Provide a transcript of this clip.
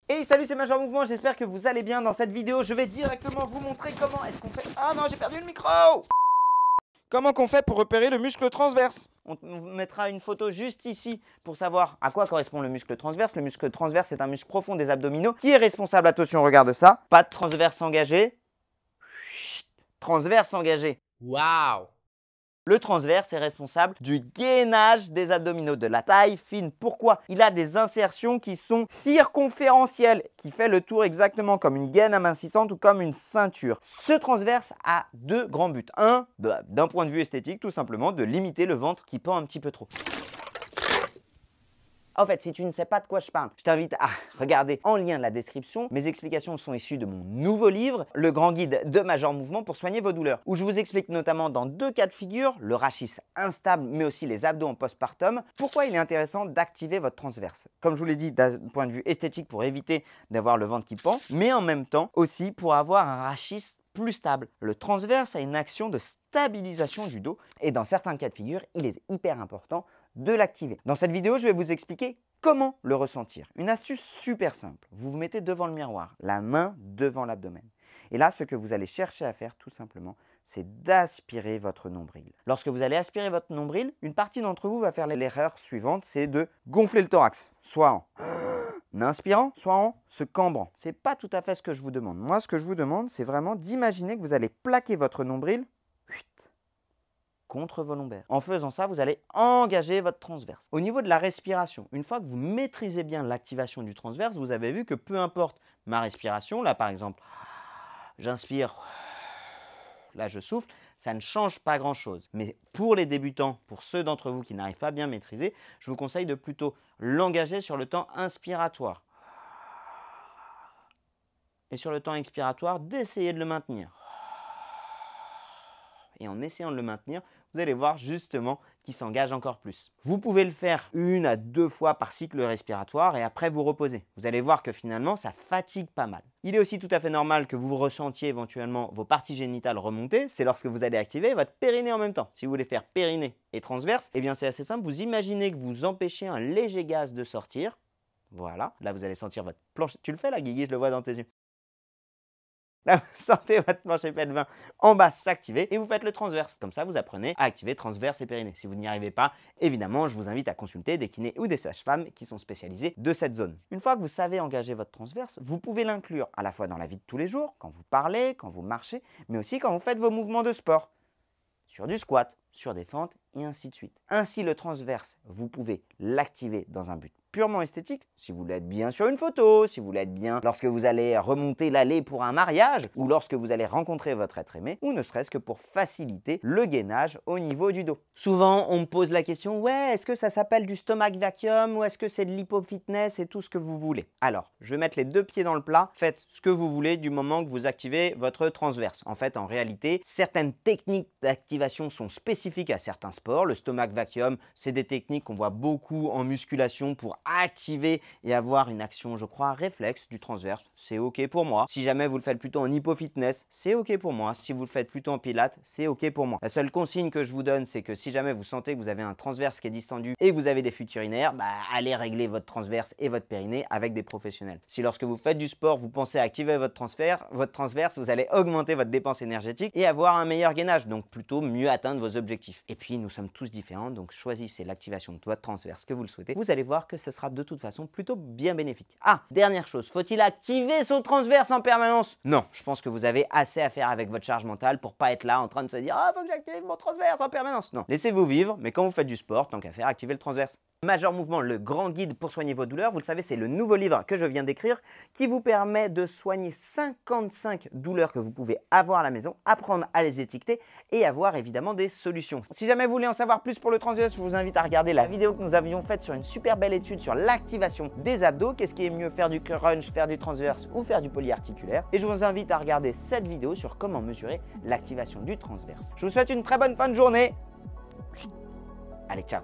Hey salut, c'est Major Mouvement, j'espère que vous allez bien. Dans cette vidéo, je vais directement vous montrer comment est-ce qu'on fait... Ah non, j'ai perdu le micro! Comment qu'on fait pour repérer le muscle transverse? On mettra une photo juste ici pour savoir à quoi correspond le muscle transverse. Le muscle transverse est un muscle profond des abdominaux qui est responsable, attention, regarde ça, pas de transverse engagé. Chut, transverse engagé. Waouh! Le transverse est responsable du gainage des abdominaux, de la taille fine. Pourquoi? Il a des insertions qui sont circonférentielles, qui fait le tour exactement comme une gaine amincissante ou comme une ceinture. Ce transverse a deux grands buts. Un, d'un point de vue esthétique, tout simplement, de limiter le ventre qui pend un petit peu trop. En fait, si tu ne sais pas de quoi je parle, je t'invite à regarder en lien la description. Mes explications sont issues de mon nouveau livre, Le Grand Guide de Major Mouvement pour soigner vos douleurs, où je vous explique notamment dans deux cas de figure, le rachis instable, mais aussi les abdos en postpartum, pourquoi il est intéressant d'activer votre transverse. Comme je vous l'ai dit, d'un point de vue esthétique, pour éviter d'avoir le ventre qui pend, mais en même temps aussi pour avoir un rachis plus stable. Le transverse a une action de stabilisation du dos et dans certains cas de figure, il est hyper important de l'activer. Dans cette vidéo, je vais vous expliquer comment le ressentir. Une astuce super simple. Vous vous mettez devant le miroir, la main devant l'abdomen. Et là, ce que vous allez chercher à faire tout simplement, c'est d'aspirer votre nombril. Lorsque vous allez aspirer votre nombril, une partie d'entre vous va faire l'erreur suivante, c'est de gonfler le thorax, soit en inspirant, soit en se cambrant. Ce n'est pas tout à fait ce que je vous demande. Moi, ce que je vous demande, c'est vraiment d'imaginer que vous allez plaquer votre nombril contre vos lombaires. En faisant ça, vous allez engager votre transverse. Au niveau de la respiration, une fois que vous maîtrisez bien l'activation du transverse, vous avez vu que peu importe ma respiration, là par exemple, j'inspire, là je souffle, ça ne change pas grand-chose. Mais pour les débutants, pour ceux d'entre vous qui n'arrivent pas à bien maîtriser, je vous conseille de plutôt l'engager sur le temps inspiratoire. Et sur le temps expiratoire, d'essayer de le maintenir. Et en essayant de le maintenir, vous allez voir justement qu'il s'engage encore plus. Vous pouvez le faire 1 à 2 fois par cycle respiratoire et après vous reposez. Vous allez voir que finalement, ça fatigue pas mal. Il est aussi tout à fait normal que vous ressentiez éventuellement vos parties génitales remonter. C'est lorsque vous allez activer votre périnée en même temps. Si vous voulez faire périnée et transverse, eh bien c'est assez simple. Vous imaginez que vous empêchez un léger gaz de sortir. Voilà, là vous allez sentir votre planche. Tu le fais là, Guigui, je le vois dans tes yeux. Là, vous sentez votre plancher pelvin en bas s'activer et vous faites le transverse. Comme ça, vous apprenez à activer transverse et périnée. Si vous n'y arrivez pas, évidemment, je vous invite à consulter des kinés ou des sages-femmes qui sont spécialisés de cette zone. Une fois que vous savez engager votre transverse, vous pouvez l'inclure à la fois dans la vie de tous les jours, quand vous parlez, quand vous marchez, mais aussi quand vous faites vos mouvements de sport. Sur du squat, sur des fentes et ainsi de suite. Ainsi, le transverse, vous pouvez l'activer dans un but purement esthétique, si vous voulez être bien sur une photo, si vous voulez être bien lorsque vous allez remonter l'allée pour un mariage, ou lorsque vous allez rencontrer votre être aimé, ou ne serait-ce que pour faciliter le gainage au niveau du dos. Souvent, on me pose la question, ouais, est-ce que ça s'appelle du stomach vacuum, ou est-ce que c'est de l'hypofitness et tout ce que vous voulez? Alors, je vais mettre les deux pieds dans le plat, faites ce que vous voulez du moment que vous activez votre transverse. En fait, en réalité, certaines techniques d'activation sont spécifiques à certains sports. Le stomach vacuum, c'est des techniques qu'on voit beaucoup en musculation pour activer et avoir une action, je crois, réflexe du transverse. C'est OK pour moi. Si jamais vous le faites plutôt en hypofitness, c'est OK pour moi. Si vous le faites plutôt en pilates, c'est OK pour moi. La seule consigne que je vous donne, c'est que si jamais vous sentez que vous avez un transverse qui est distendu et que vous avez des fuites urinaires, allez régler votre transverse et votre périnée avec des professionnels. Si lorsque vous faites du sport, vous pensez à activer votre transverse, vous allez augmenter votre dépense énergétique et avoir un meilleur gainage, donc plutôt mieux atteindre vos objectifs. Et puis, nous sommes tous différents, donc choisissez l'activation de votre transverse que vous le souhaitez. Vous allez voir que ce sera de toute façon plutôt bien bénéfique. Ah, dernière chose, faut-il activer son transverse en permanence? Non, je pense que vous avez assez à faire avec votre charge mentale pour pas être là en train de se dire « Ah, faut que j'active mon transverse en permanence ». Non, laissez-vous vivre, mais quand vous faites du sport, tant qu'à faire, activez le transverse. Major Mouvement, le grand guide pour soigner vos douleurs. Vous le savez, c'est le nouveau livre que je viens d'écrire qui vous permet de soigner 55 douleurs que vous pouvez avoir à la maison, apprendre à les étiqueter et avoir évidemment des solutions. Si jamais vous voulez en savoir plus pour le transverse, je vous invite à regarder la vidéo que nous avions faite sur une super belle étude sur l'activation des abdos. Qu'est-ce qui est mieux, faire du crunch, faire du transverse ou faire du polyarticulaire? Et je vous invite à regarder cette vidéo sur comment mesurer l'activation du transverse. Je vous souhaite une très bonne fin de journée. Allez, ciao!